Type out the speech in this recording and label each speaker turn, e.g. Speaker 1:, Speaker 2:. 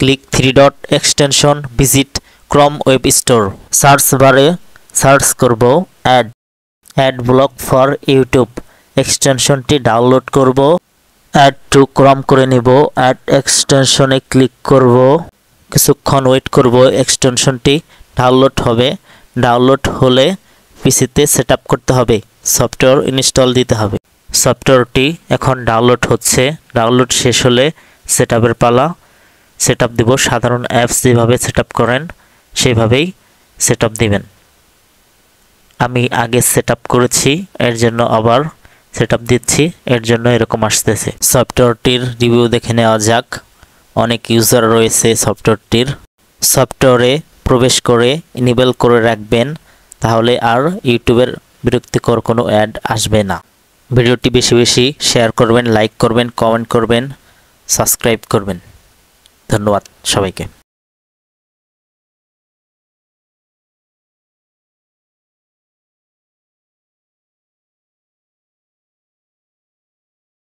Speaker 1: Click three dot extension visit Chrome web store. Search বারে search করব ad block for YouTube. এক্সটেনশনটি download করব, add to Chrome করে নেব। অ্যাড এক্সটেনশনে ক্লিক করব, কিছুক্ষণ ওয়েট করব, এক্সটেনশনটি ডাউনলোড হবে। ডাউনলোড হলে পিসিতে সেট আপ করতে হবে, সফটওয়্যার ইনস্টল দিতে হবে। সফটওয়্যারটি এখন ডাউনলোড হচ্ছে। ডাউনলোড শেষ হলে সেট আপের পালা। সেট আপ দেব, সাধারণ অ্যাপস যেভাবে সেট আপ করেন সেভাবেই সেট আপ দিবেন। আমি আগে সেট আপ করেছি, এর জন্য আবার সেট আপ দিচ্ছি, এর জন্য এরকম আসতেছে। সফটওয়্যারটির রিভিউ দেখে নেওয়া যাক। অনেক ইউজার রয়েছে সফটওয়্যারটির। সফটওয়্যারে প্রবেশ করে ইনেবল করে রাখবেন, তাহলে আর ইউটিউবের বিরক্তিকর কোনো অ্যাড আসবে না। ভিডিওটি বেশি বেশি শেয়ার করবেন, লাইক করবেন, কমেন্ট করবেন, সাবস্ক্রাইব করবেন। ধন্যবাদ সবাইকে।